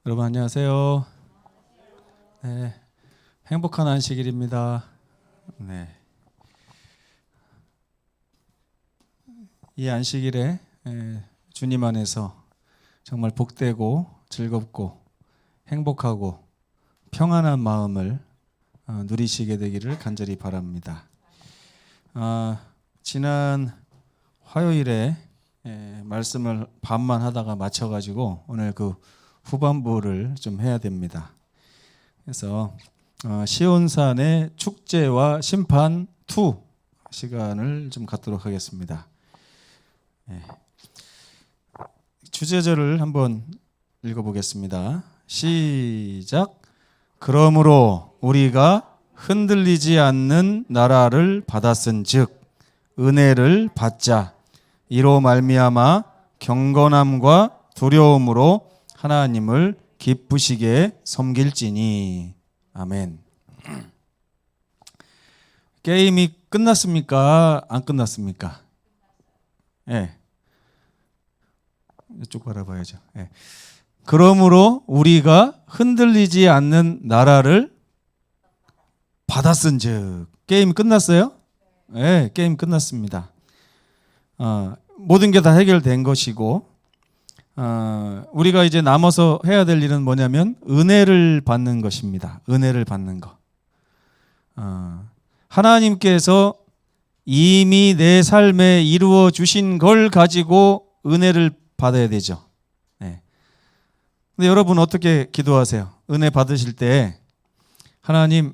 여러분 안녕하세요. 네, 행복한 안식일입니다. 네, 이 안식일에 주님 안에서 정말 복되고 즐겁고 행복하고 평안한 마음을 누리시게 되기를 간절히 바랍니다. 지난 화요일에 말씀을 반만 하다가 마쳐가지고 오늘 그 후반부를 좀 해야 됩니다. 그래서 시온산의 축제와 심판 2 시간을 좀 갖도록 하겠습니다. 주제절을 한번 읽어보겠습니다. 시작. 그러므로 우리가 흔들리지 않는 나라를 받았은즉 은혜를 받자. 이로 말미암아 경건함과 두려움으로 하나님을 기쁘시게 섬길지니. 아멘. 게임이 끝났습니까? 안 끝났습니까? 이쪽 바라봐야죠. 그러므로 우리가 흔들리지 않는 나라를 받았은즉. 게임 끝났어요? 게임 끝났습니다. 모든 게 다 해결된 것이고, 우리가 이제 남아서 해야 될 일은 뭐냐면 은혜를 받는 것입니다. 은혜를 받는 거. 하나님께서 이미 내 삶에 이루어 주신 걸 가지고 은혜를 받아야 되죠. 근데 여러분 어떻게 기도하세요? 은혜 받으실 때 하나님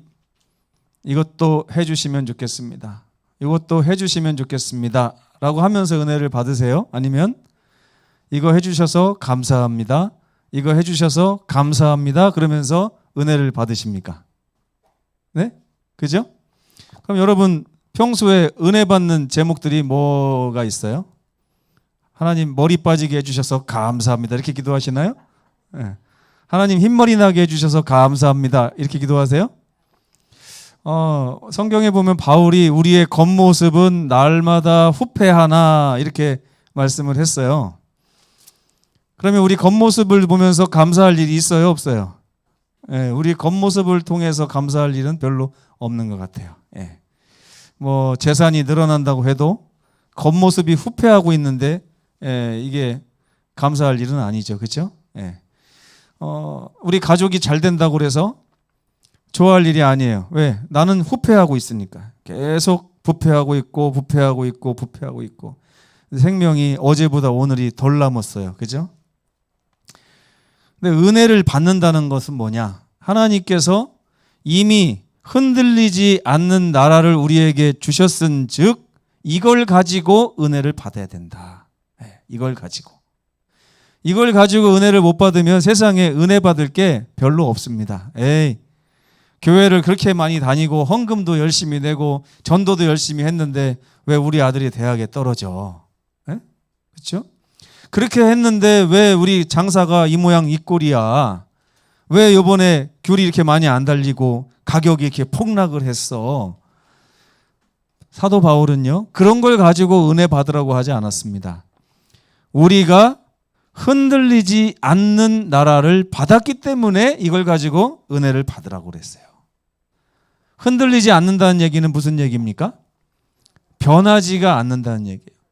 이것도 해주시면 좋겠습니다. 이것도 해주시면 좋겠습니다. 라고 하면서 은혜를 받으세요? 아니면 이거 해주셔서 감사합니다. 이거 해주셔서 감사합니다. 그러면서 은혜를 받으십니까? 네? 그죠? 그럼 여러분 평소에 은혜 받는 제목들이 뭐가 있어요? 하나님 머리 빠지게 해주셔서 감사합니다. 이렇게 기도하시나요? 네. 하나님 흰머리 나게 해주셔서 감사합니다. 이렇게 기도하세요? 성경에 보면 바울이 우리의 겉모습은 날마다 후패하나 이렇게 말씀을 했어요. 그러면 우리 겉모습을 보면서 감사할 일이 있어요? 없어요? 우리 겉모습을 통해서 감사할 일은 별로 없는 것 같아요. 뭐 재산이 늘어난다고 해도 겉모습이 후패하고 있는데 이게 감사할 일은 아니죠. 그렇죠? 우리 가족이 잘 된다고 그래서 좋아할 일이 아니에요. 왜? 나는 후패하고 있으니까. 계속 부패하고 있고 부패하고 있고 부패하고 있고. 생명이 어제보다 오늘이 덜 남았어요. 그죠? 근데 은혜를 받는다는 것은 뭐냐? 하나님께서 이미 흔들리지 않는 나라를 우리에게 주셨은즉 이걸 가지고 은혜를 받아야 된다. 이걸 가지고 은혜를 못 받으면 세상에 은혜 받을 게 별로 없습니다. 교회를 그렇게 많이 다니고 헌금도 열심히 내고 전도도 열심히 했는데 왜 우리 아들이 대학에 떨어져? 그렇죠? 그렇게 했는데 왜 우리 장사가 이 모양 이 꼴이야? 왜 이번에 귤이 이렇게 많이 안 달리고 가격이 이렇게 폭락을 했어? 사도 바울은요, 그런 걸 가지고 은혜 받으라고 하지 않았습니다. 우리가 흔들리지 않는 나라를 받았기 때문에 이걸 가지고 은혜를 받으라고 그랬어요. 흔들리지 않는다는 얘기는 무슨 얘기입니까? 변하지가 않는다는 얘기예요.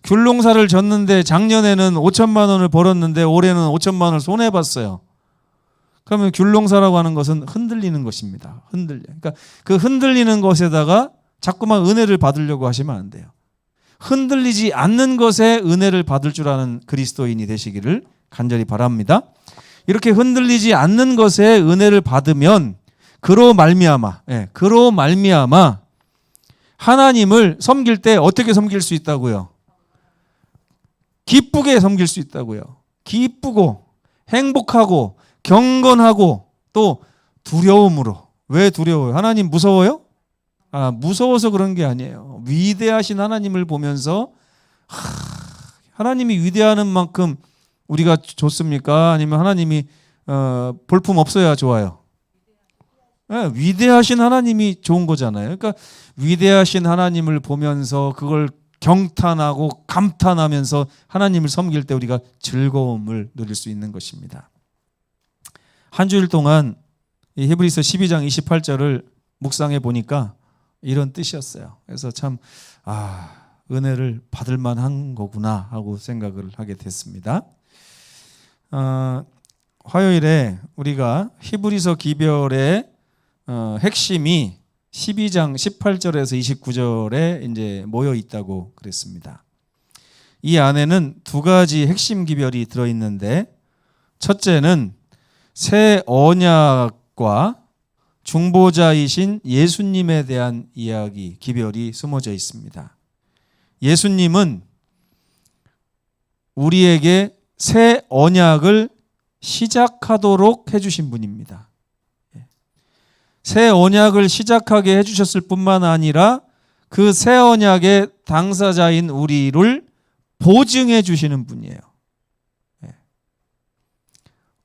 귤 농사를 졌는데 작년에는 5천만 원을 벌었는데 올해는 5천만 원을 손해봤어요. 그러면 귤 농사라고 하는 것은 흔들리는 것입니다. 그러니까 그 흔들리는 것에다가 자꾸만 은혜를 받으려고 하시면 안 돼요. 흔들리지 않는 것에 은혜를 받을 줄 아는 그리스도인이 되시기를 간절히 바랍니다. 이렇게 흔들리지 않는 것에 은혜를 받으면 그로 말미암아 하나님을 섬길 때 어떻게 섬길 수 있다고요? 기쁘게 섬길 수 있다고요. 기쁘고 행복하고 경건하고 또 두려움으로. 왜 두려워요? 하나님 무서워요? 무서워서 그런 게 아니에요. 위대하신 하나님을 보면서 하나님이 위대하는 만큼 우리가 좋습니까? 아니면 하나님이 볼품 없어야 좋아요? 위대하신 하나님이 좋은 거잖아요. 그러니까 위대하신 하나님을 보면서 그걸 경탄하고 감탄하면서 하나님을 섬길 때 우리가 즐거움을 누릴 수 있는 것입니다. 한 주일 동안 이 히브리서 12장 28절을 묵상해 보니까 이런 뜻이었어요. 그래서 참 은혜를 받을 만한 거구나 하고 생각을 하게 됐습니다. 화요일에 우리가 히브리서 기별의 핵심이 12장 18절에서 29절에 이제 모여 있다고 그랬습니다. 이 안에는 두 가지 핵심 기별이 들어 있는데, 첫째는 새 언약과 중보자이신 예수님에 대한 이야기, 기별이 숨어져 있습니다. 예수님은 우리에게 새 언약을 시작하도록 해주신 분입니다. 새 언약을 시작하게 해주셨을 뿐만 아니라 그 새 언약의 당사자인 우리를 보증해 주시는 분이에요.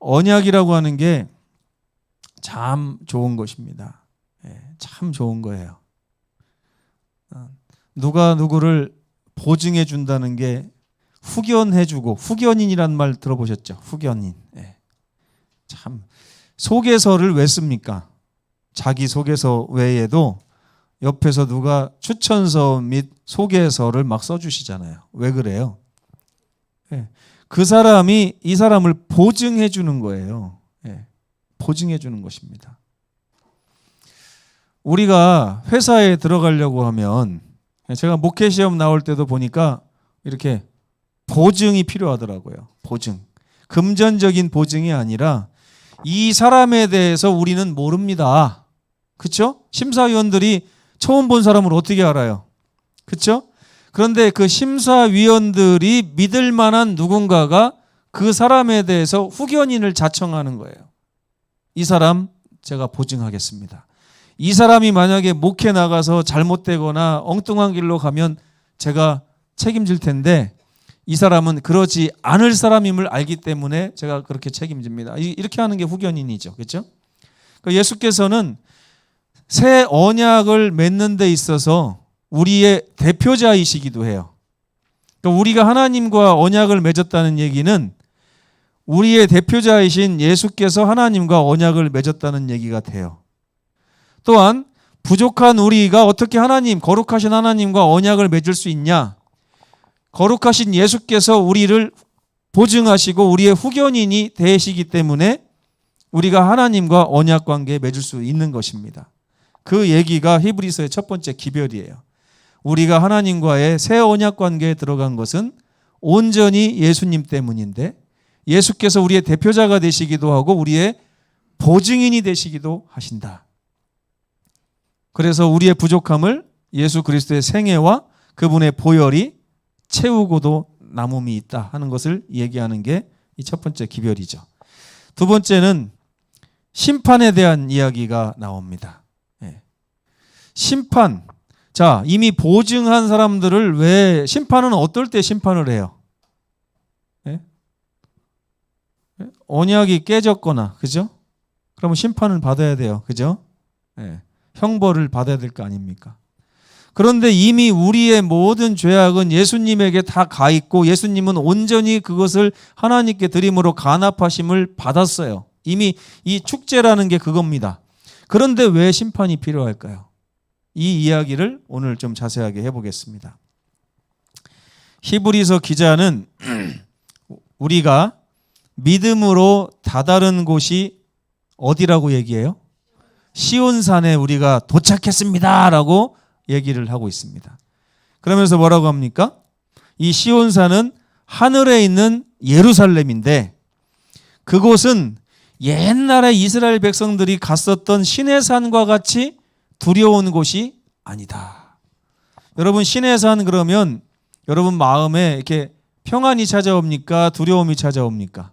언약이라고 하는 게 참 좋은 것입니다. 참 좋은 거예요. 누가 누구를 보증해 준다는 게 후견해 주고, 후견인이란 말 들어보셨죠? 후견인. 참 소개서를 왜 씁니까? 자기 소개서 외에도 옆에서 누가 추천서 및 소개서를 막 써주시잖아요. 왜 그래요? 그 사람이 이 사람을 보증해 주는 거예요. 보증해 주는 것입니다. 우리가 회사에 들어가려고 하면, 제가 목회 시험 나올 때도 보니까 이렇게 보증이 필요하더라고요. 보증. 금전적인 보증이 아니라 이 사람에 대해서 우리는 모릅니다. 그렇죠? 심사위원들이 처음 본 사람을 어떻게 알아요? 그렇죠? 그런데 그 심사위원들이 믿을 만한 누군가가 그 사람에 대해서 후견인을 자청하는 거예요. 이 사람 제가 보증하겠습니다. 이 사람이 만약에 목회 나가서 잘못되거나 엉뚱한 길로 가면 제가 책임질 텐데, 이 사람은 그러지 않을 사람임을 알기 때문에 제가 그렇게 책임집니다. 이렇게 하는 게 후견인이죠. 그렇죠? 예수께서는 새 언약을 맺는 데 있어서 우리의 대표자이시기도 해요. 그러니까 우리가 하나님과 언약을 맺었다는 얘기는 우리의 대표자이신 예수께서 하나님과 언약을 맺었다는 얘기가 돼요. 또한 부족한 우리가 어떻게 거룩하신 하나님과 언약을 맺을 수 있냐? 거룩하신 예수께서 우리를 보증하시고 우리의 후견인이 되시기 때문에 우리가 하나님과 언약 관계에 맺을 수 있는 것입니다. 그 얘기가 히브리서의 첫 번째 기별이에요. 우리가 하나님과의 새 언약 관계에 들어간 것은 온전히 예수님 때문인데, 예수께서 우리의 대표자가 되시기도 하고 우리의 보증인이 되시기도 하신다. 그래서 우리의 부족함을 예수 그리스도의 생애와 그분의 보혈이 채우고도 남음이 있다 하는 것을 얘기하는 게 이 첫 번째 기별이죠. 두 번째는 심판에 대한 이야기가 나옵니다. 심판. 자, 이미 보증한 사람들을 왜, 심판은 어떨 때 심판을 해요? 언약이 깨졌거나, 그죠? 그러면 심판을 받아야 돼요. 그죠? 형벌을 받아야 될 거 아닙니까? 그런데 이미 우리의 모든 죄악은 예수님에게 다 가 있고, 예수님은 온전히 그것을 하나님께 드림으로 간합하심을 받았어요. 이미 이 축제라는 게 그겁니다. 그런데 왜 심판이 필요할까요? 이 이야기를 오늘 좀 자세하게 해보겠습니다. 히브리서 기자는 우리가 믿음으로 다다른 곳이 어디라고 얘기해요? 시온산에 우리가 도착했습니다 라고 얘기를 하고 있습니다. 그러면서 뭐라고 합니까? 이 시온산은 하늘에 있는 예루살렘인데, 그곳은 옛날에 이스라엘 백성들이 갔었던 시내산과 같이 두려운 곳이 아니다. 여러분, 시내산 그러면 여러분 마음에 이렇게 평안이 찾아옵니까? 두려움이 찾아옵니까?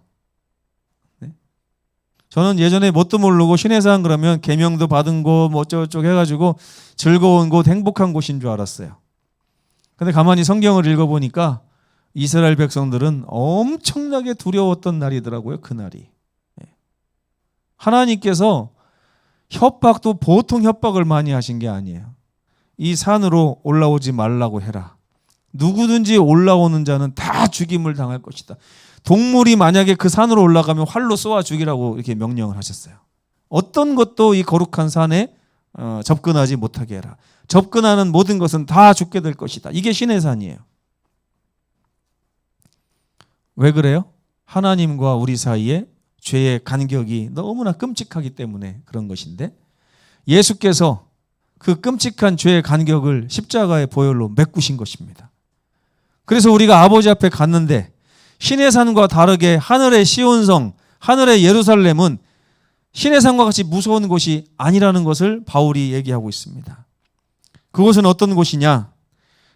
저는 예전에 뭣도 모르고 시내산 그러면 계명도 받은 곳 뭐 어쩌고저쩌고 해가지고 즐거운 곳, 행복한 곳인 줄 알았어요. 근데 가만히 성경을 읽어보니까 이스라엘 백성들은 엄청나게 두려웠던 날이더라고요. 그날이. 하나님께서 협박도 보통 협박을 많이 하신 게 아니에요. 이 산으로 올라오지 말라고 해라. 누구든지 올라오는 자는 다 죽임을 당할 것이다. 동물이 만약에 그 산으로 올라가면 활로 쏘아 죽이라고 이렇게 명령을 하셨어요. 어떤 것도 이 거룩한 산에 접근하지 못하게 해라. 접근하는 모든 것은 다 죽게 될 것이다. 이게 신의 산이에요. 왜 그래요? 하나님과 우리 사이에 죄의 간격이 너무나 끔찍하기 때문에 그런 것인데, 예수께서 그 끔찍한 죄의 간격을 십자가의 보혈로 메꾸신 것입니다. 그래서 우리가 아버지 앞에 갔는데 신의 산과 다르게 하늘의 시온성, 하늘의 예루살렘은 신의 산과 같이 무서운 곳이 아니라는 것을 바울이 얘기하고 있습니다. 그곳은 어떤 곳이냐?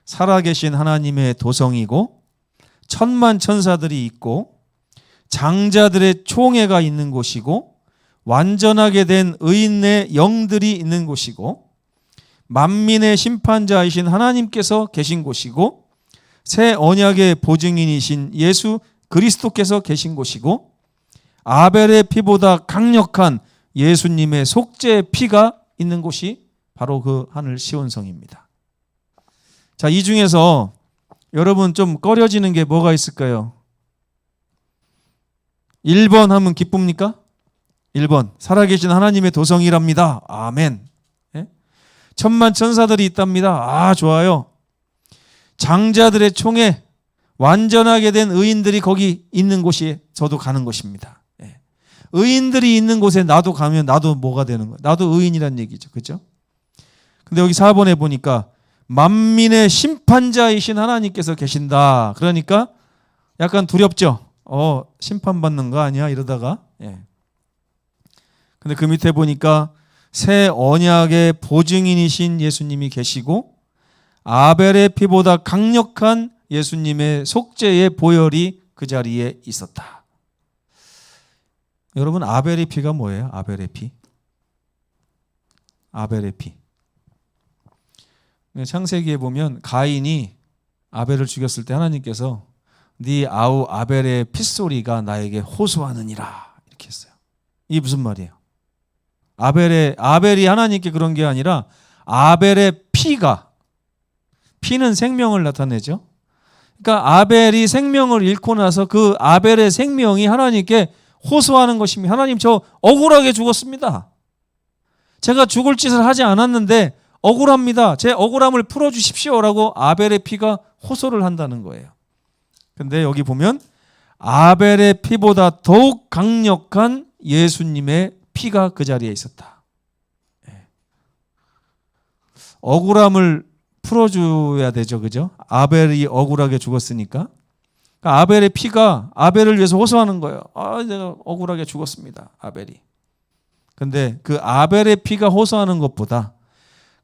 살아계신 하나님의 도성이고 천만 천사들이 있고 장자들의 총회가 있는 곳이고 완전하게 된 의인의 영들이 있는 곳이고 만민의 심판자이신 하나님께서 계신 곳이고 새 언약의 보증인이신 예수 그리스도께서 계신 곳이고 아벨의 피보다 강력한 예수님의 속죄의 피가 있는 곳이 바로 그 하늘 시온성입니다. 자, 이 중에서 여러분 좀 꺼려지는 게 뭐가 있을까요? 1번 하면 기쁩니까? 1번 살아계신 하나님의 도성이랍니다. 아멘. 예? 천만 천사들이 있답니다. 아, 좋아요. 장자들의 총회, 완전하게 된 의인들이 거기 있는 곳이 저도 가는 곳입니다. 예. 의인들이 있는 곳에 나도 가면 나도 뭐가 되는 거예요? 나도 의인이란 얘기죠. 그렇죠? 근데 여기 4번에 보니까 만민의 심판자이신 하나님께서 계신다. 그러니까 약간 두렵죠. 심판받는 거 아니야? 이러다가. 예. 근데 그 밑에 보니까 새 언약의 보증인이신 예수님이 계시고 아벨의 피보다 강력한 예수님의 속죄의 보혈이 그 자리에 있었다. 여러분, 아벨의 피가 뭐예요? 아벨의 피. 아벨의 피. 창세기에 보면 가인이 아벨을 죽였을 때 하나님께서 네 아우 아벨의 핏소리가 나에게 호소하느니라 이렇게 했어요. 이게 무슨 말이에요? 아벨이 하나님께 그런 게 아니라 아벨의 피는 생명을 나타내죠. 그러니까 아벨이 생명을 잃고 나서 그 아벨의 생명이 하나님께 호소하는 것입니다. 하나님, 저 억울하게 죽었습니다. 제가 죽을 짓을 하지 않았는데 억울합니다. 제 억울함을 풀어주십시오라고 아벨의 피가 호소를 한다는 거예요. 근데 여기 보면 아벨의 피보다 더욱 강력한 예수님의 피가 그 자리에 있었다. 억울함을 풀어줘야 되죠. 그죠? 아벨이 억울하게 죽었으니까. 그러니까 아벨의 피가 아벨을 위해서 호소하는 거예요. 내가 억울하게 죽었습니다. 아벨이. 근데 그 아벨의 피가 호소하는 것보다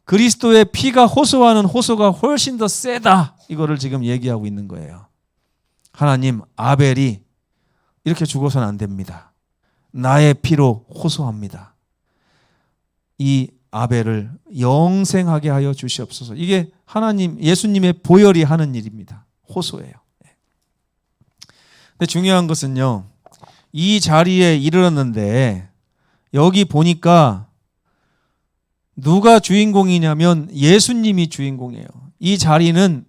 그리스도의 피가 호소하는 호소가 훨씬 더 세다. 이거를 지금 얘기하고 있는 거예요. 하나님, 아벨이 이렇게 죽어서는 안 됩니다. 나의 피로 호소합니다. 이 아벨을 영생하게 하여 주시옵소서. 이게 하나님, 예수님의 보혈이 하는 일입니다. 호소예요. 근데 중요한 것은요, 이 자리에 이르렀는데 여기 보니까 누가 주인공이냐면 예수님이 주인공이에요. 이 자리는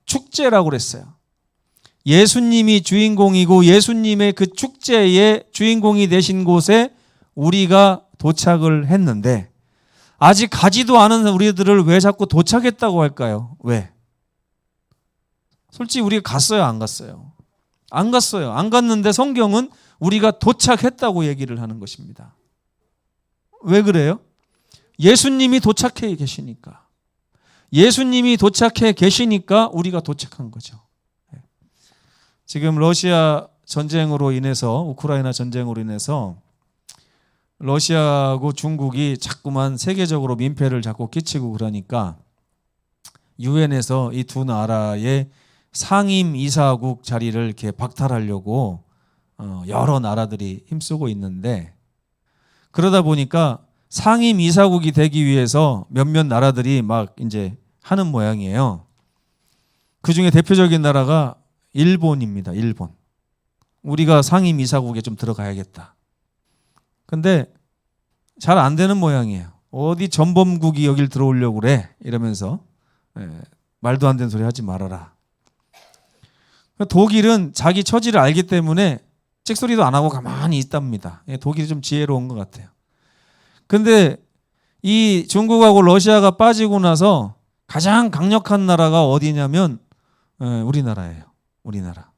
축제라고 그랬어요. 예수님이 주인공이고 예수님의 그 축제의 주인공이 되신 곳에 우리가 도착을 했는데 아직 가지도 않은 우리들을 왜 자꾸 도착했다고 할까요? 왜? 솔직히 우리가 갔어요? 안 갔어요? 안 갔어요. 안 갔는데 성경은 우리가 도착했다고 얘기를 하는 것입니다. 왜 그래요? 예수님이 도착해 계시니까. 예수님이 도착해 계시니까 우리가 도착한 거죠. 지금 러시아 전쟁으로 인해서, 우크라이나 전쟁으로 인해서 러시아하고 중국이 자꾸만 세계적으로 민폐를 자꾸 끼치고 그러니까 유엔에서 이 두 나라의 상임 이사국 자리를 이렇게 박탈하려고 여러 나라들이 힘쓰고 있는데, 그러다 보니까 상임 이사국이 되기 위해서 몇몇 나라들이 막 이제 하는 모양이에요. 그 중에 대표적인 나라가 일본입니다. 일본. 우리가 상임 이사국에 좀 들어가야겠다. 근데 잘 안 되는 모양이에요. 어디 전범국이 여길 들어오려고 그래 이러면서 말도 안 되는 소리 하지 말아라. 독일은 자기 처지를 알기 때문에 찍소리도 안 하고 가만히 있답니다. 독일이 좀 지혜로운 것 같아요. 근데 이 중국하고 러시아가 빠지고 나서 가장 강력한 나라가 어디냐면 우리나라예요. 우리나라.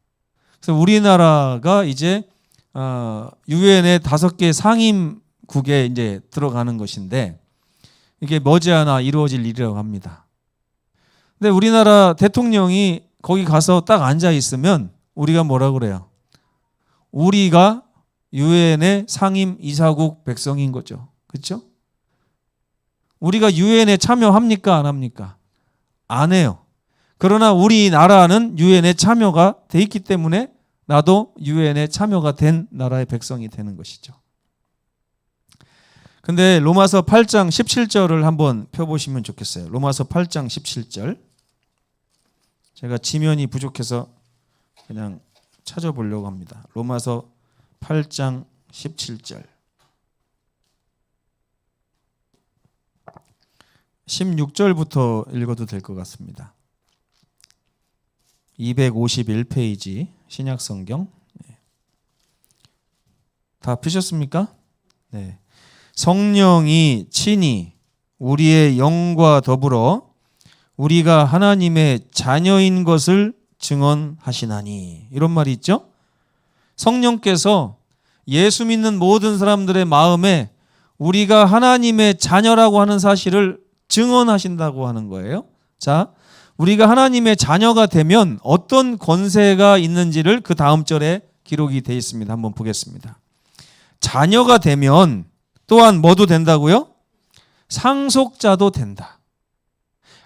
그래서 우리나라가 이제 유엔의 5개 상임국에 이제 들어가는 것인데 이게 머지않아 이루어질 일이라고 합니다. 근데 우리나라 대통령이 거기 가서 딱 앉아 있으면 우리가 뭐라 그래요? 우리가 유엔의 상임 이사국 백성인 거죠. 그렇죠? 우리가 유엔에 참여합니까? 안 합니까? 안 해요. 그러나 우리나라는 유엔에 참여가 돼 있기 때문에 나도 유엔에 참여가 된 나라의 백성이 되는 것이죠. 근데 로마서 8장 17절을 한번 펴보시면 좋겠어요. 로마서 8장 17절. 제가 지면이 부족해서 그냥 찾아보려고 합니다. 로마서 8장 17절. 16절부터 읽어도 될 것 같습니다. 251페이지 신약성경. 다 펴셨습니까? 네. 성령이 친히 우리의 영과 더불어 우리가 하나님의 자녀인 것을 증언하시나니. 이런 말이 있죠. 성령께서 예수 믿는 모든 사람들의 마음에 우리가 하나님의 자녀라고 하는 사실을 증언하신다고 하는 거예요. 자, 우리가 하나님의 자녀가 되면 어떤 권세가 있는지를 그 다음 절에 기록이 되어 있습니다. 한번 보겠습니다. 자녀가 되면 또한 뭐도 된다고요? 상속자도 된다.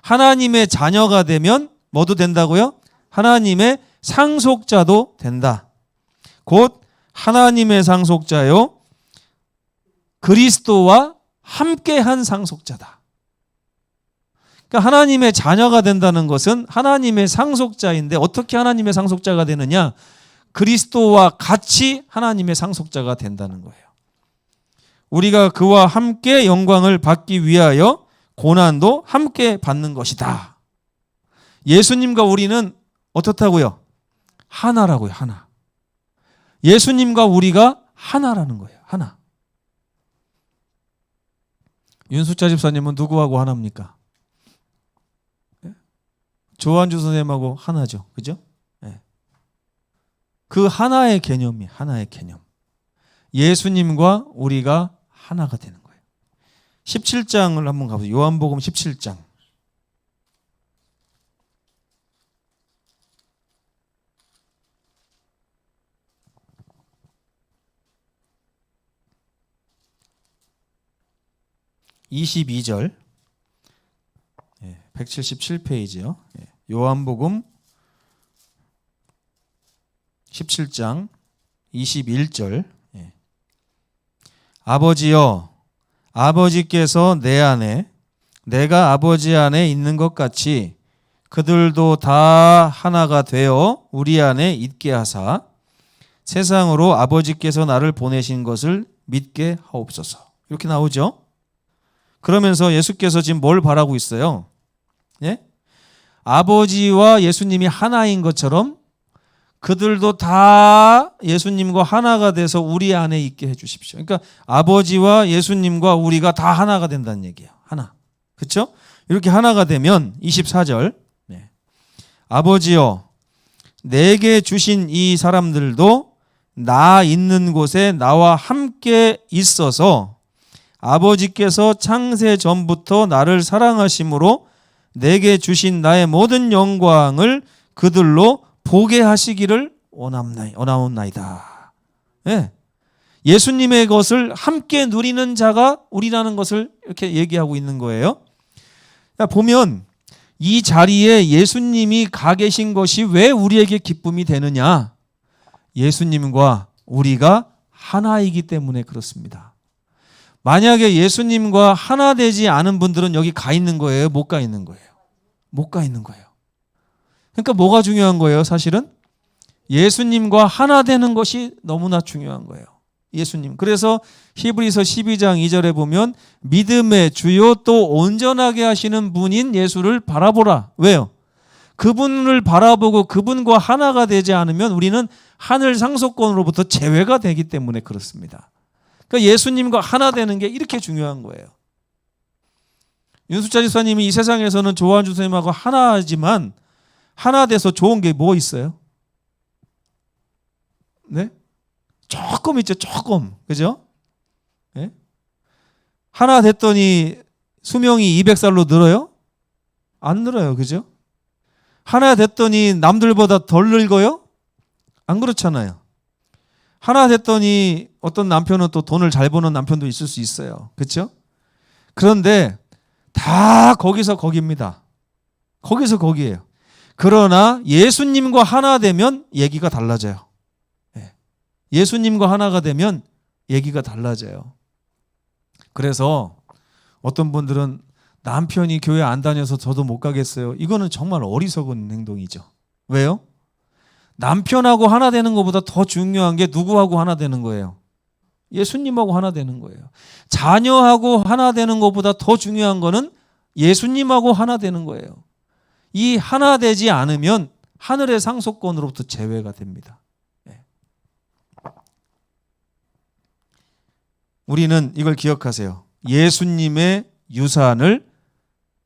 하나님의 자녀가 되면 뭐도 된다고요? 하나님의 상속자도 된다. 곧 하나님의 상속자요, 그리스도와 함께한 상속자다. 그러니까 하나님의 자녀가 된다는 것은 하나님의 상속자인데 어떻게 하나님의 상속자가 되느냐? 그리스도와 같이 하나님의 상속자가 된다는 거예요. 우리가 그와 함께 영광을 받기 위하여 고난도 함께 받는 것이다. 예수님과 우리는 어떻다고요? 하나라고요. 하나. 예수님과 우리가 하나라는 거예요. 하나. 윤수자 집사님은 누구하고 하나입니까? 조한주 선생님하고 하나죠. 그죠? 네. 그 하나의 개념이 하나의 개념. 예수님과 우리가 하나가 되는 거예요. 17장을 한번 가보세요. 요한복음 17장. (22절) 177페이지요. 요한복음 17장 21절. 아버지여, 아버지께서 내 안에 내가 아버지 안에 있는 것 같이 그들도 다 하나가 되어 우리 안에 있게 하사 세상으로 아버지께서 나를 보내신 것을 믿게 하옵소서. 이렇게 나오죠. 그러면서 예수께서 지금 뭘 바라고 있어요? 예? 아버지와 예수님이 하나인 것처럼 그들도 다 예수님과 하나가 돼서 우리 안에 있게 해주십시오. 그러니까 아버지와 예수님과 우리가 다 하나가 된다는 얘기예요. 하나. 그렇죠? 이렇게 하나가 되면 24절. 네. 아버지여, 내게 주신 이 사람들도 나 있는 곳에 나와 함께 있어서 아버지께서 창세 전부터 나를 사랑하심으로 내게 주신 나의 모든 영광을 그들로 보게 하시기를 원하옵나이다. 네. 예수님의 것을 함께 누리는 자가 우리라는 것을 이렇게 얘기하고 있는 거예요. 보면 이 자리에 예수님이 가 계신 것이 왜 우리에게 기쁨이 되느냐? 예수님과 우리가 하나이기 때문에 그렇습니다. 만약에 예수님과 하나 되지 않은 분들은 여기 가 있는 거예요? 못 가 있는 거예요? 못 가 있는 거예요. 그러니까 뭐가 중요한 거예요? 사실은 예수님과 하나 되는 것이 너무나 중요한 거예요. 예수님. 그래서 히브리서 12장 2절에 보면 믿음의 주요 또 온전하게 하시는 분인 예수를 바라보라. 왜요? 그분을 바라보고 그분과 하나가 되지 않으면 우리는 하늘 상속권으로부터 제외가 되기 때문에 그렇습니다. 그러니까 예수님과 하나 되는 게 이렇게 중요한 거예요. 윤수자 지사님이 이 세상에서는 조한주 선생님하고 하나지만 하나 돼서 좋은 게 뭐 있어요? 네? 조금 있죠. 조금. 그죠? 네? 하나 됐더니 수명이 200살로 늘어요? 안 늘어요. 그죠? 하나 됐더니 남들보다 덜 늙어요? 안 그렇잖아요. 하나 됐더니 어떤 남편은 또 돈을 잘 버는 남편도 있을 수 있어요. 그렇죠? 그런데 다 거기서 거기입니다. 거기서 거기예요. 그러나 예수님과 하나 되면 얘기가 달라져요. 예수님과 하나가 되면 얘기가 달라져요. 그래서 어떤 분들은 남편이 교회 안 다녀서 저도 못 가겠어요. 이거는 정말 어리석은 행동이죠. 왜요? 남편하고 하나 되는 것보다 더 중요한 게 누구하고 하나 되는 거예요? 예수님하고 하나 되는 거예요. 자녀하고 하나 되는 것보다 더 중요한 거는 예수님하고 하나 되는 거예요. 이 하나 되지 않으면 하늘의 상속권으로부터 제외가 됩니다. 우리는 이걸 기억하세요. 예수님의 유산을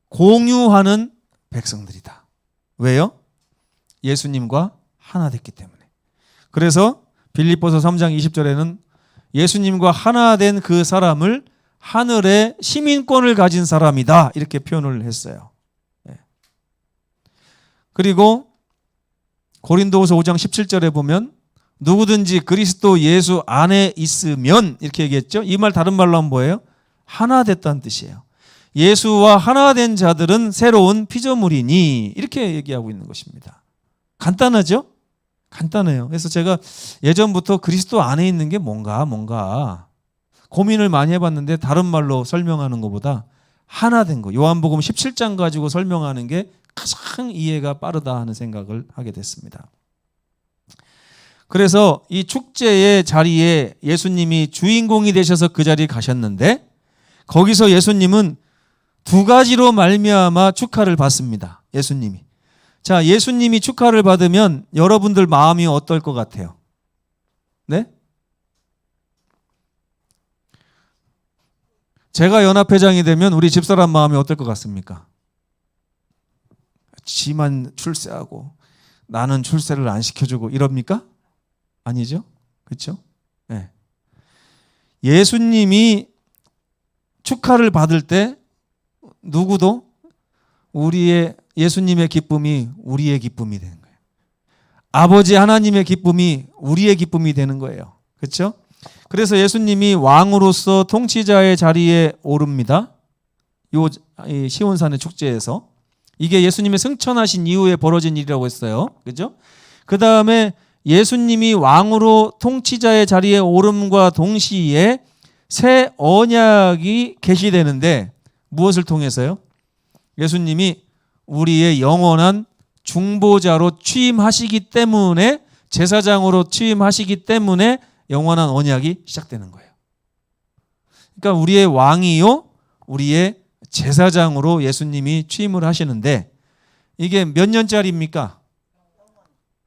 공유하는 백성들이다. 왜요? 예수님과 하나 됐기 때문에. 그래서 빌립보서 3장 20절에는 예수님과 하나 된 그 사람을 하늘의 시민권을 가진 사람이다. 이렇게 표현을 했어요. 그리고 고린도후서 5장 17절에 보면 누구든지 그리스도 예수 안에 있으면 이렇게 얘기했죠. 이 말 다른 말로 하면 뭐예요? 하나 됐다는 뜻이에요. 예수와 하나 된 자들은 새로운 피조물이니 이렇게 얘기하고 있는 것입니다. 간단하죠? 간단해요. 그래서 제가 예전부터 그리스도 안에 있는 게 뭔가 고민을 많이 해봤는데 다른 말로 설명하는 것보다 하나 된 거, 요한복음 17장 가지고 설명하는 게 가장 이해가 빠르다 하는 생각을 하게 됐습니다. 그래서 이 축제의 자리에 예수님이 주인공이 되셔서 그 자리에 가셨는데 거기서 예수님은 두 가지로 말미암아 축하를 받습니다. 예수님이. 자, 예수님이 축하를 받으면 여러분들 마음이 어떨 것 같아요? 네? 제가 연합회장이 되면 우리 집사람 마음이 어떨 것 같습니까? 지만 출세하고 나는 출세를 안 시켜주고 이럽니까? 아니죠? 그렇죠? 네. 예수님이 축하를 받을 때 누구도 우리의 예수님의 기쁨이 우리의 기쁨이 되는 거예요. 아버지 하나님의 기쁨이 우리의 기쁨이 되는 거예요. 그렇죠? 그래서 예수님이 왕으로서 통치자의 자리에 오릅니다. 요 시온산의 축제에서 이게 예수님의 승천하신 이후에 벌어진 일이라고 했어요. 그렇죠? 그 다음에 예수님이 왕으로 통치자의 자리에 오름과 동시에 새 언약이 계시되는데 무엇을 통해서요? 예수님이 우리의 영원한 중보자로 취임하시기 때문에 제사장으로 취임하시기 때문에 영원한 언약이 시작되는 거예요. 그러니까 우리의 왕이요 우리의 제사장으로 예수님이 취임을 하시는데 이게 몇 년짜리입니까?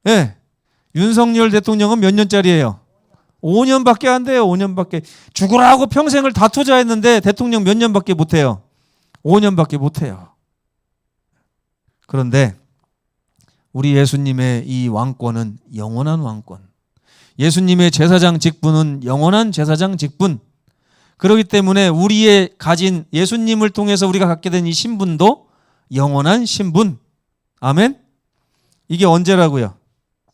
네. 윤석열 대통령은 몇 년짜리예요? 5년밖에 안 돼요. 5년밖에. 죽으라고 평생을 다 투자했는데 대통령 몇 년밖에 못해요? 5년밖에 못해요. 그런데 우리 예수님의 이 왕권은 영원한 왕권. 예수님의 제사장 직분은 영원한 제사장 직분. 그렇기 때문에 우리의 가진 예수님을 통해서 우리가 갖게 된 이 신분도 영원한 신분. 아멘? 이게 언제라고요?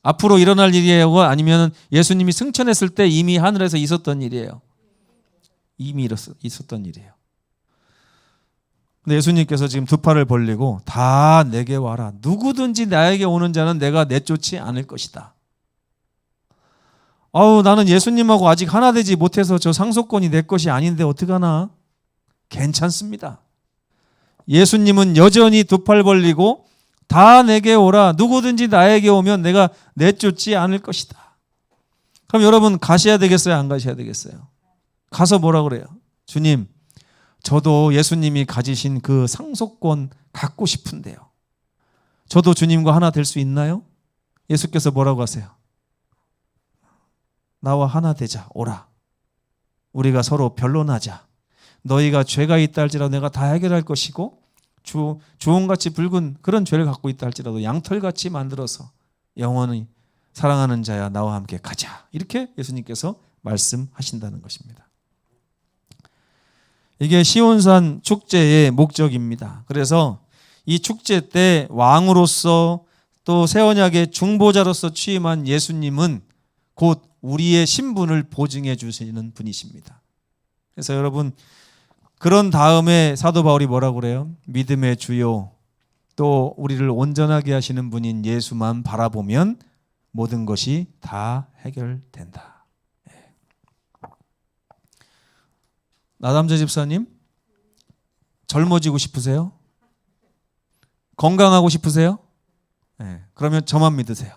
앞으로 일어날 일이에요? 아니면 예수님이 승천했을 때 이미 하늘에서 있었던 일이에요? 이미 있었던 일이에요. 근데 예수님께서 지금 두 팔을 벌리고 다 내게 와라. 누구든지 나에게 오는 자는 내가 내쫓지 않을 것이다. 나는 예수님하고 아직 하나 되지 못해서 저 상속권이 내 것이 아닌데 어떡하나? 괜찮습니다. 예수님은 여전히 두 팔 벌리고 다 내게 오라. 누구든지 나에게 오면 내가 내쫓지 않을 것이다. 그럼 여러분 가셔야 되겠어요? 안 가셔야 되겠어요? 가서 뭐라 그래요? 주님, 저도 예수님이 가지신 그 상속권 갖고 싶은데요. 저도 주님과 하나 될 수 있나요? 예수께서 뭐라고 하세요? 나와 하나 되자, 오라. 우리가 서로 변론하자. 너희가 죄가 있다 할지라도 내가 다 해결할 것이고 주홍같이 붉은 그런 죄를 갖고 있다 할지라도 양털같이 만들어서 영원히 사랑하는 자야 나와 함께 가자. 이렇게 예수님께서 말씀하신다는 것입니다. 이게 시온산 축제의 목적입니다. 그래서 이 축제 때 왕으로서 또 새 언약의 중보자로서 취임한 예수님은 곧 우리의 신분을 보증해 주시는 분이십니다. 그래서 여러분 그런 다음에 사도 바울이 뭐라고 그래요? 믿음의 주요 또 우리를 온전하게 하시는 분인 예수만 바라보면 모든 것이 다 해결된다. 나담재 집사님, 젊어지고 싶으세요? 건강하고 싶으세요? 네, 그러면 저만 믿으세요.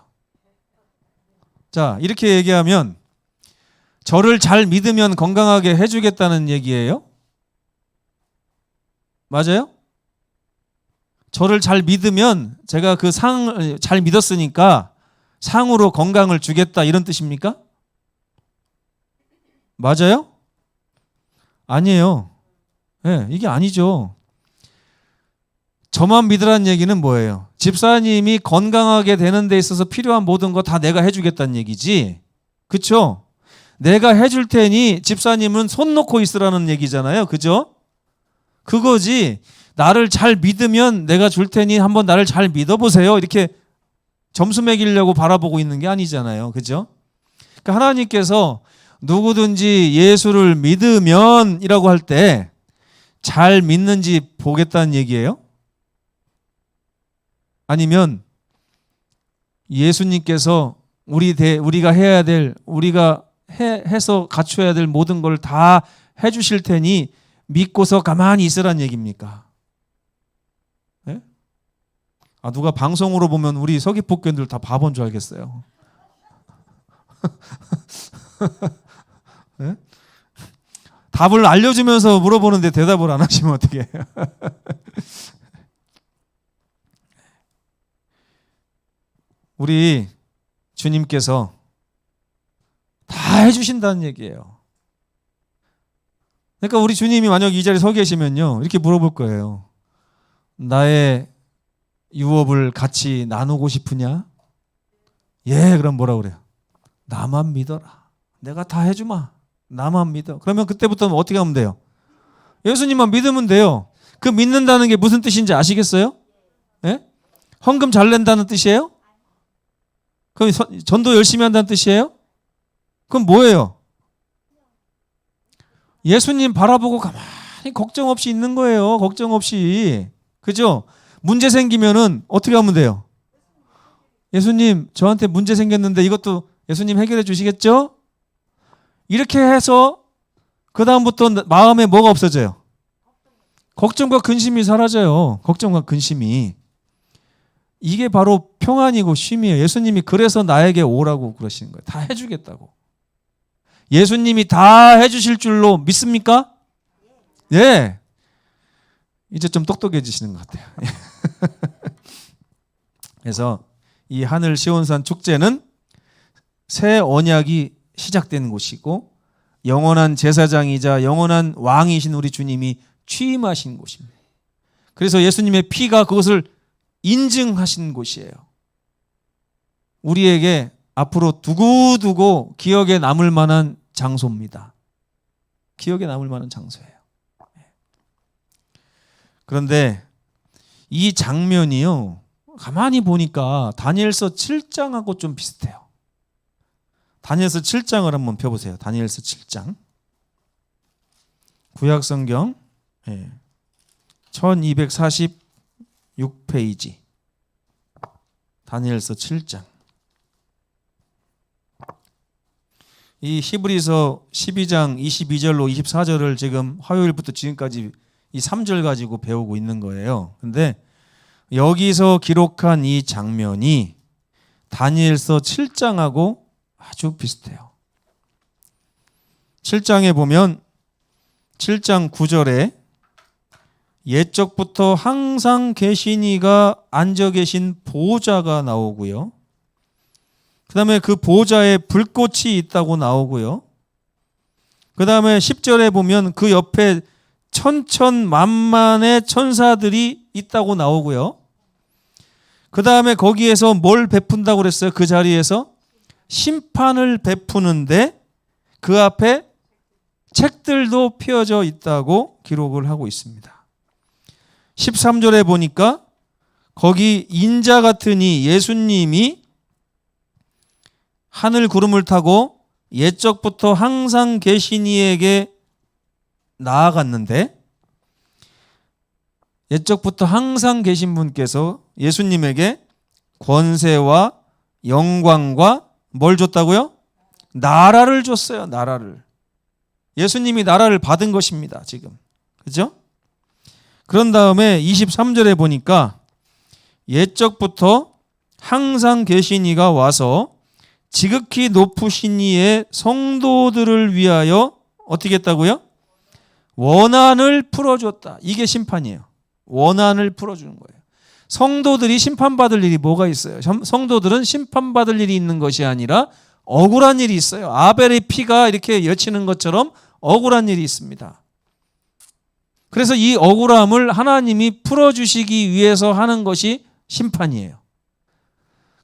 자, 이렇게 얘기하면 저를 잘 믿으면 건강하게 해주겠다는 얘기예요? 맞아요? 저를 잘 믿으면 제가 그 상을 잘 믿었으니까 상으로 건강을 주겠다 이런 뜻입니까? 맞아요? 아니에요. 네, 이게 아니죠. 저만 믿으라는 얘기는 뭐예요? 집사님이 건강하게 되는 데 있어서 필요한 모든 거 다 내가 해주겠다는 얘기지. 그렇죠? 내가 해줄 테니 집사님은 손 놓고 있으라는 얘기잖아요. 그죠? 그거지. 나를 잘 믿으면 내가 줄 테니 한번 나를 잘 믿어보세요. 이렇게 점수 매기려고 바라보고 있는 게 아니잖아요. 그죠? 그러니까 하나님께서 누구든지 예수를 믿으면 이라고 할 때 잘 믿는지 보겠다는 얘기예요? 아니면 예수님께서 우리가 해야 될, 우리가 해서 갖춰야 될 모든 걸 다 해주실 테니 믿고서 가만히 있으란 얘기입니까? 네? 아, 누가 방송으로 보면 우리 서귀포교인들 다 바본 줄 알겠어요. 네? 답을 알려주면서 물어보는데 대답을 안 하시면 어떡해. 우리 주님께서 다 해주신다는 얘기예요. 그러니까 우리 주님이 만약 이 자리에 서 계시면요, 이렇게 물어볼 거예요. 나의 유업을 같이 나누고 싶으냐? 예, 그럼 뭐라 그래요? 나만 믿어라. 내가 다 해주마. 나만 믿어. 그러면 그때부터는 어떻게 하면 돼요? 예수님만 믿으면 돼요. 그 믿는다는 게 무슨 뜻인지 아시겠어요? 예? 헌금 잘 낸다는 뜻이에요? 그럼 전도 열심히 한다는 뜻이에요? 그럼 뭐예요? 예수님 바라보고 가만히 걱정 없이 있는 거예요. 걱정 없이. 그죠? 문제 생기면은 어떻게 하면 돼요? 예수님, 저한테 문제 생겼는데 이것도 예수님 해결해 주시겠죠? 이렇게 해서 그 다음부터 마음에 뭐가 없어져요? 걱정과 근심이 사라져요. 걱정과 근심이. 이게 바로 평안이고 쉼이에요. 예수님이 그래서 나에게 오라고 그러시는 거예요. 다 해주겠다고. 예수님이 다 해주실 줄로 믿습니까? 예. 이제 좀 똑똑해지시는 것 같아요. 그래서 이 하늘 시온산 축제는 새 언약이 시작된 곳이고 영원한 제사장이자 영원한 왕이신 우리 주님이 취임하신 곳입니다. 그래서 예수님의 피가 그것을 인증하신 곳이에요. 우리에게 앞으로 두고두고 기억에 남을 만한 장소입니다. 기억에 남을 만한 장소예요. 그런데 이 장면이요, 가만히 보니까 다니엘서 7장하고 좀 비슷해요. 다니엘서 7장을 한번 펴보세요. 다니엘서 7장. 구약성경 1246페이지. 다니엘서 7장. 이 히브리서 12장 22절로 24절을 지금 화요일부터 지금까지 이 3절 가지고 배우고 있는 거예요. 근데 여기서 기록한 이 장면이 다니엘서 7장하고 아주 비슷해요. 7장에 보면 7장 9절에 옛적부터 항상 계신 이가 앉아 계신 보좌가 나오고요. 그 다음에 그 보좌에 불꽃이 있다고 나오고요. 그 다음에 10절에 보면 그 옆에 천천만만의 천사들이 있다고 나오고요. 그 다음에 거기에서 뭘 베푼다고 그랬어요? 그 자리에서 심판을 베푸는데 그 앞에 책들도 펴져 있다고 기록을 하고 있습니다. 13절에 보니까 거기 인자 같은 이 예수님이 하늘 구름을 타고 옛적부터 항상 계신 이에게 나아갔는데, 옛적부터 항상 계신 분께서 예수님에게 권세와 영광과 뭘 줬다고요? 나라를 줬어요. 나라를. 예수님이 나라를 받은 것입니다. 지금. 그죠? 그런 다음에 23절에 보니까 옛적부터 항상 계신 이가 와서 지극히 높으신 이의 성도들을 위하여 어떻게 했다고요? 원한을 풀어줬다. 이게 심판이에요. 원한을 풀어주는 거예요. 성도들이 심판받을 일이 뭐가 있어요? 성도들은 심판받을 일이 있는 것이 아니라 억울한 일이 있어요. 아벨의 피가 이렇게 여치는 것처럼 억울한 일이 있습니다. 그래서 이 억울함을 하나님이 풀어주시기 위해서 하는 것이 심판이에요.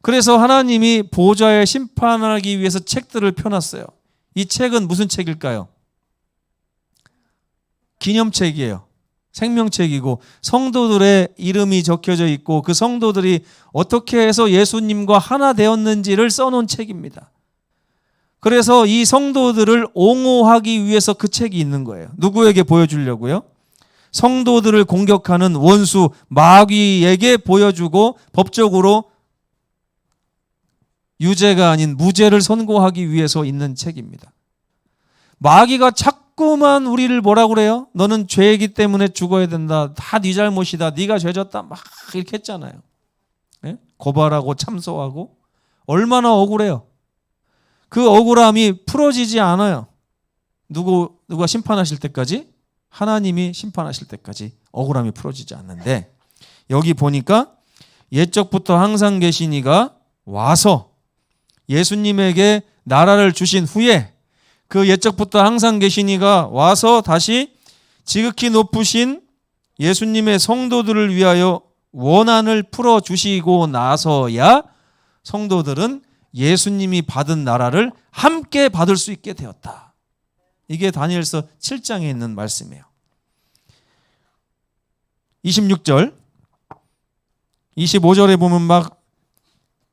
그래서 하나님이 보좌에 심판하기 위해서 책들을 펴놨어요. 이 책은 무슨 책일까요? 기념책이에요. 생명책이고 성도들의 이름이 적혀져 있고 그 성도들이 어떻게 해서 예수님과 하나 되었는지를 써놓은 책입니다. 그래서 이 성도들을 옹호하기 위해서 그 책이 있는 거예요. 누구에게 보여주려고요? 성도들을 공격하는 원수 마귀에게 보여주고 법적으로 유죄가 아닌 무죄를 선고하기 위해서 있는 책입니다. 마귀가 자꾸만 우리를 뭐라고 그래요? 너는 죄이기 때문에 죽어야 된다. 다 네 잘못이다. 네가 죄졌다. 막 이렇게 했잖아요. 네? 고발하고 참소하고 얼마나 억울해요. 그 억울함이 풀어지지 않아요. 누가 심판하실 때까지? 하나님이 심판하실 때까지 억울함이 풀어지지 않는데, 여기 보니까 옛적부터 항상 계신 이가 와서 예수님에게 나라를 주신 후에 그 옛적부터 항상 계신 이가 와서 다시 지극히 높으신 예수님의 성도들을 위하여 원한을 풀어주시고 나서야 성도들은 예수님이 받은 나라를 함께 받을 수 있게 되었다. 이게 다니엘서 7장에 있는 말씀이에요. 26절, 25절에 보면 막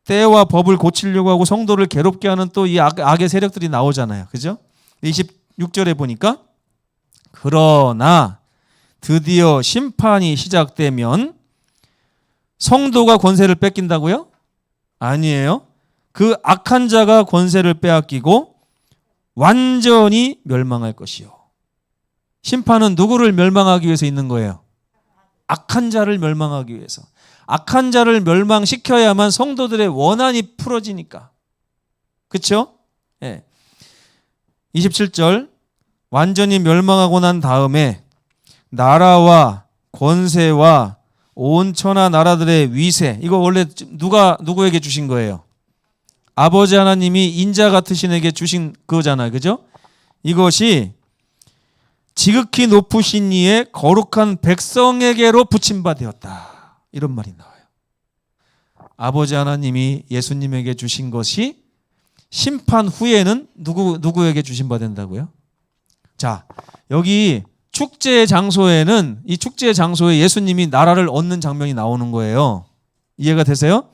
때와 법을 고치려고 하고 성도를 괴롭게 하는 또 이 악의 세력들이 나오잖아요. 그죠? 26절에 보니까 그러나 드디어 심판이 시작되면 성도가 권세를 뺏긴다고요? 아니에요. 그 악한 자가 권세를 빼앗기고 완전히 멸망할 것이요. 심판은 누구를 멸망하기 위해서 있는 거예요? 악한 자를 멸망하기 위해서. 악한 자를 멸망시켜야만 성도들의 원한이 풀어지니까. 그렇죠? 예. 27절, 완전히 멸망하고 난 다음에 나라와 권세와 온 천하 나라들의 위세, 이거 원래 누구에게 주신 거예요? 아버지 하나님이 인자 같으신 에게 주신 그거잖아요. 그죠? 이것이 지극히 높으신 이의 거룩한 백성에게로 붙임바 되었다. 이런 말이 나와요. 아버지 하나님이 예수님에게 주신 것이 심판 후에는 누구에게 주심바 된다고요? 자, 여기 축제 장소에는 이 축제 장소에 예수님이 나라를 얻는 장면이 나오는 거예요. 이해가 되세요?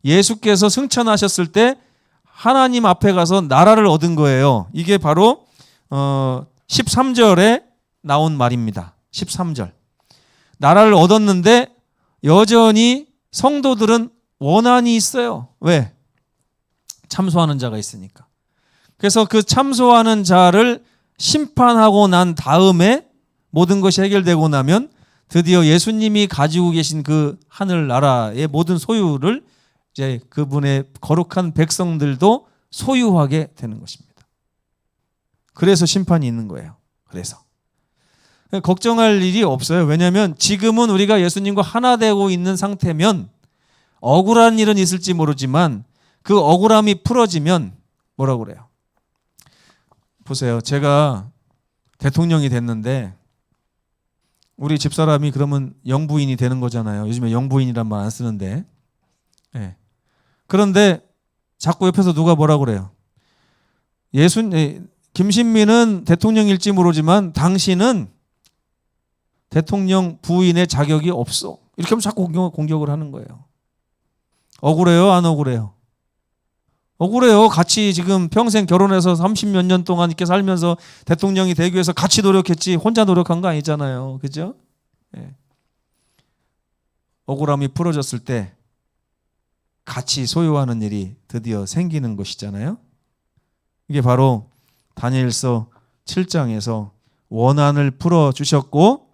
예수께서 승천하셨을 때 하나님 앞에 가서 나라를 얻은 거예요. 이게 바로 13절에 나온 말입니다. 13절. 나라를 얻었는데 여전히 성도들은 원한이 있어요. 왜? 참소하는 자가 있으니까. 그래서 그 참소하는 자를 심판하고 난 다음에 모든 것이 해결되고 나면 드디어 예수님이 가지고 계신 그 하늘나라의 모든 소유를 이제 그분의 거룩한 백성들도 소유하게 되는 것입니다. 그래서 심판이 있는 거예요. 그래서 걱정할 일이 없어요. 왜냐하면 지금은 우리가 예수님과 하나 되고 있는 상태면 억울한 일은 있을지 모르지만 그 억울함이 풀어지면 뭐라고 그래요? 보세요. 제가 대통령이 됐는데 우리 집사람이 그러면 영부인이 되는 거잖아요. 요즘에 영부인이란 말 안 쓰는데. 네. 그런데 자꾸 옆에서 누가 뭐라고 그래요? 김신미는 대통령일지 모르지만 당신은 대통령 부인의 자격이 없어. 이렇게 하면 자꾸 공격을 하는 거예요. 억울해요? 안 억울해요? 억울해요. 같이 지금 평생 결혼해서 30몇 년 동안 이렇게 살면서 대통령이 되기 위해서 같이 노력했지 혼자 노력한 거 아니잖아요. 그죠? 예. 억울함이 풀어졌을 때 같이 소유하는 일이 드디어 생기는 것이잖아요. 이게 바로 다니엘서 7장에서 원한을 풀어주셨고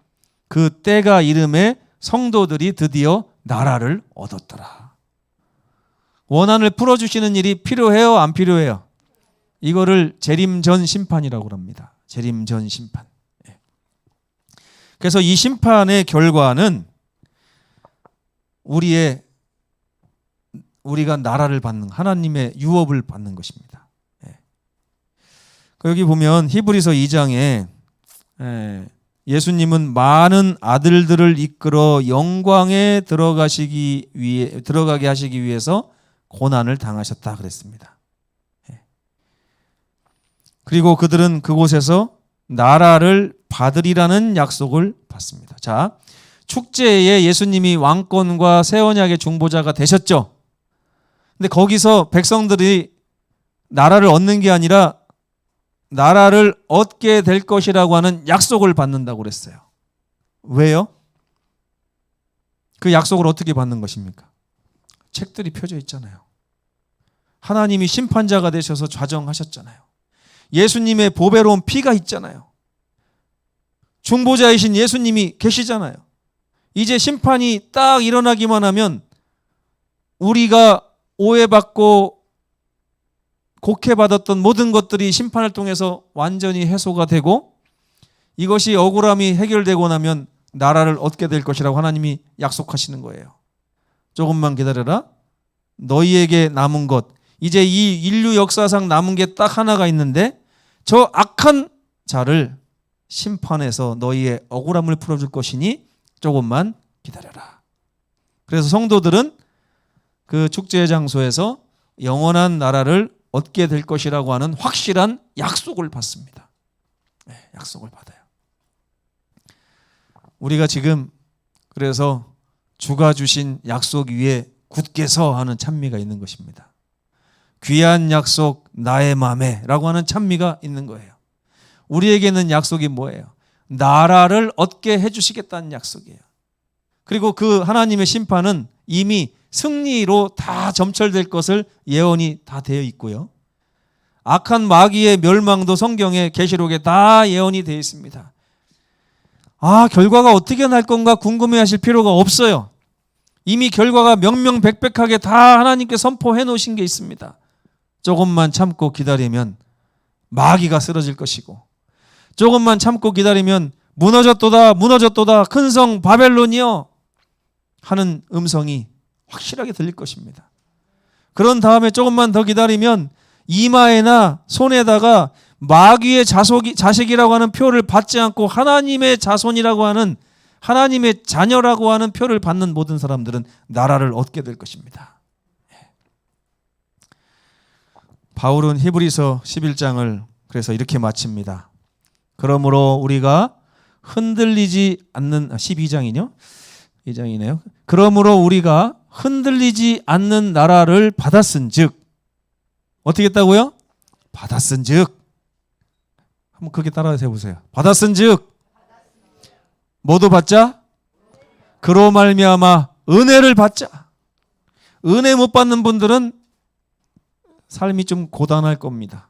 그 때가 이름에 성도들이 드디어 나라를 얻었더라. 원한을 풀어주시는 일이 필요해요? 안 필요해요? 이거를 재림전 심판이라고 합니다. 재림전 심판. 그래서 이 심판의 결과는 우리가 나라를 받는 하나님의 유업을 받는 것입니다. 여기 보면 히브리서 2장에 예수님은 많은 아들들을 이끌어 영광에 들어가게 하시기 위해서 고난을 당하셨다 그랬습니다. 그리고 그들은 그곳에서 나라를 받으리라는 약속을 받습니다. 자, 축제에 예수님이 왕권과 새 언약의 중보자가 되셨죠. 근데 거기서 백성들이 나라를 얻는 게 아니라 나라를 얻게 될 것이라고 하는 약속을 받는다고 그랬어요. 왜요? 그 약속을 어떻게 받는 것입니까? 책들이 펴져 있잖아요. 하나님이 심판자가 되셔서 좌정하셨잖아요. 예수님의 보배로운 피가 있잖아요. 중보자이신 예수님이 계시잖아요. 이제 심판이 딱 일어나기만 하면 우리가 오해받고 곡해받았던 모든 것들이 심판을 통해서 완전히 해소가 되고 이것이 억울함이 해결되고 나면 나라를 얻게 될 것이라고 하나님이 약속하시는 거예요. 조금만 기다려라. 너희에게 남은 것, 이제 이 인류 역사상 남은 게 딱 하나가 있는데 저 악한 자를 심판해서 너희의 억울함을 풀어줄 것이니 조금만 기다려라. 그래서 성도들은 그 축제의 장소에서 영원한 나라를 얻게 될 것이라고 하는 확실한 약속을 받습니다. 네, 약속을 받아요. 우리가 지금 그래서 주가 주신 약속 위에 굳게 서 하는 찬미가 있는 것입니다. 귀한 약속 나의 맘에 라고 하는 찬미가 있는 거예요. 우리에게는 약속이 뭐예요? 나라를 얻게 해주시겠다는 약속이에요. 그리고 그 하나님의 심판은 이미 승리로 다 점철될 것을 예언이 다 되어 있고요. 악한 마귀의 멸망도 성경의 계시록에 다 예언이 되어 있습니다. 결과가 어떻게 날 건가 궁금해하실 필요가 없어요. 이미 결과가 명명백백하게 다 하나님께 선포해 놓으신 게 있습니다. 조금만 참고 기다리면 마귀가 쓰러질 것이고 조금만 참고 기다리면 무너졌도다 무너졌도다 큰 성 바벨론이여 하는 음성이 확실하게 들릴 것입니다. 그런 다음에 조금만 더 기다리면 이마에나 손에다가 마귀의 자식이라고 하는 표를 받지 않고 하나님의 자손이라고 하는 하나님의 자녀라고 하는 표를 받는 모든 사람들은 나라를 얻게 될 것입니다. 바울은 히브리서 11장을 그래서 이렇게 마칩니다. 그러므로 우리가 흔들리지 않는 12장이요? 2장이네요. 그러므로 우리가 흔들리지 않는 나라를 받았은즉 어떻게 했다고요? 받았은즉 한번 그렇게 따라서 해보세요. 받았은즉 뭐도 받자? 그로 말미암아 은혜를 받자. 은혜 못 받는 분들은 삶이 좀 고단할 겁니다.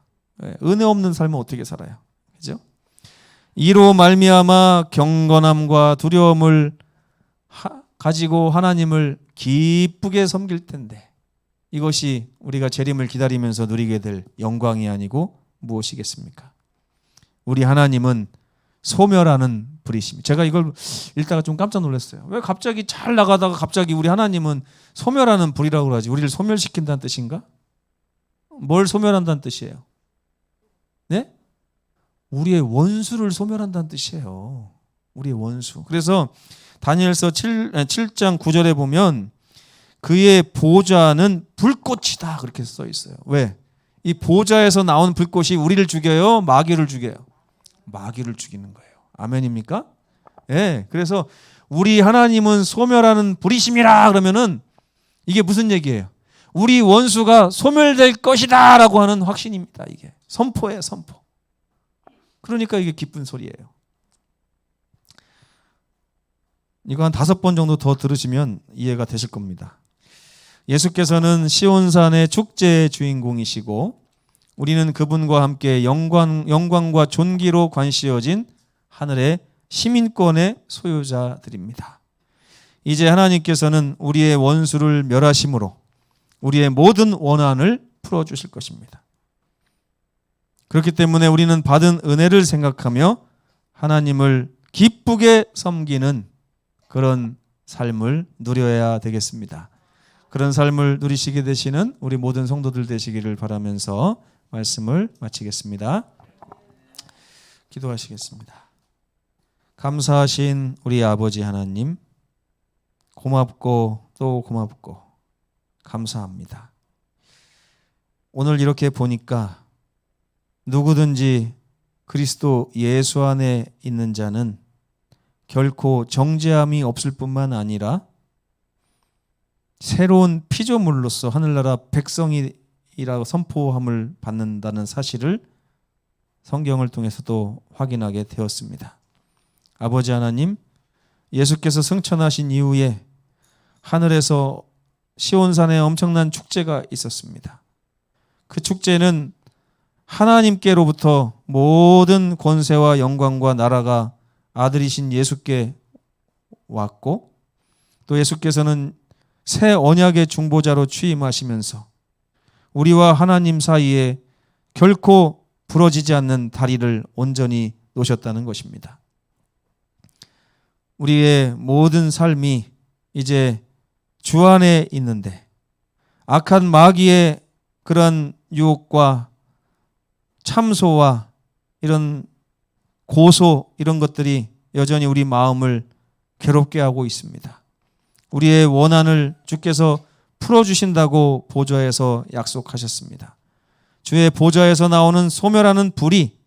은혜 없는 삶은 어떻게 살아요? 그죠? 이로 말미암아 경건함과 두려움을 가지고 하나님을 기쁘게 섬길 텐데 이것이 우리가 재림을 기다리면서 누리게 될 영광이 아니고 무엇이겠습니까? 우리 하나님은 소멸하는 부리심. 제가 이걸 읽다가 좀 깜짝 놀랐어요. 왜 갑자기 잘 나가다가 갑자기 우리 하나님은 소멸하는 불이라고 그러지? 우리를 소멸시킨다는 뜻인가? 뭘 소멸한다는 뜻이에요? 네? 우리의 원수를 소멸한다는 뜻이에요. 우리의 원수. 그래서 다니엘서 7장 9절에 보면 그의 보좌는 불꽃이다 그렇게 써 있어요. 왜? 이 보좌에서 나온 불꽃이 우리를 죽여요? 마귀를 죽여요? 마귀를 죽이는 거예요. 아멘입니까? 예. 그래서 우리 하나님은 소멸하는 불이심이라 그러면은 이게 무슨 얘기예요? 우리 원수가 소멸될 것이다 라고 하는 확신입니다. 이게 선포예요, 선포. 그러니까 이게 기쁜 소리예요. 이거 한 5번 정도 더 들으시면 이해가 되실 겁니다. 예수께서는 시온산의 축제의 주인공이시고 우리는 그분과 함께 영광과 존귀로 관씌어진 하늘의 시민권의 소유자들입니다. 이제 하나님께서는 우리의 원수를 멸하심으로 우리의 모든 원한을 풀어주실 것입니다. 그렇기 때문에 우리는 받은 은혜를 생각하며 하나님을 기쁘게 섬기는 그런 삶을 누려야 되겠습니다. 그런 삶을 누리시게 되시는 우리 모든 성도들 되시기를 바라면서 말씀을 마치겠습니다. 기도하시겠습니다. 감사하신 우리 아버지 하나님, 고맙고 또 고맙고 감사합니다. 오늘 이렇게 보니까 누구든지 그리스도 예수 안에 있는 자는 결코 정죄함이 없을 뿐만 아니라 새로운 피조물로서 하늘나라 백성이라고 선포함을 받는다는 사실을 성경을 통해서도 확인하게 되었습니다. 아버지 하나님, 예수께서 승천하신 이후에 하늘에서 시온산에 엄청난 축제가 있었습니다. 그 축제는 하나님께로부터 모든 권세와 영광과 나라가 아들이신 예수께 왔고 또 예수께서는 새 언약의 중보자로 취임하시면서 우리와 하나님 사이에 결코 부러지지 않는 다리를 온전히 놓으셨다는 것입니다. 우리의 모든 삶이 이제 주 안에 있는데 악한 마귀의 그런 유혹과 참소와 이런 고소 이런 것들이 여전히 우리 마음을 괴롭게 하고 있습니다. 우리의 원한을 주께서 풀어주신다고 보좌에서 약속하셨습니다. 주의 보좌에서 나오는 소멸하는 불이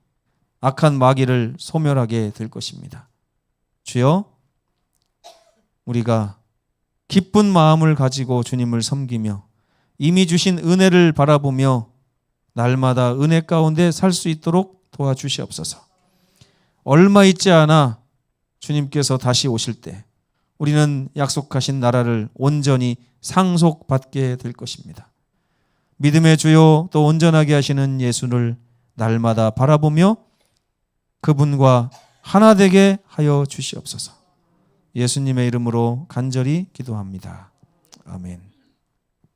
악한 마귀를 소멸하게 될 것입니다. 주여, 우리가 기쁜 마음을 가지고 주님을 섬기며 이미 주신 은혜를 바라보며 날마다 은혜 가운데 살 수 있도록 도와주시옵소서. 얼마 있지 않아 주님께서 다시 오실 때 우리는 약속하신 나라를 온전히 상속받게 될 것입니다. 믿음의 주요 또 온전하게 하시는 예수를 날마다 바라보며 그분과 하나 되게 하여 주시옵소서. 예수님의 이름으로 간절히 기도합니다. 아멘.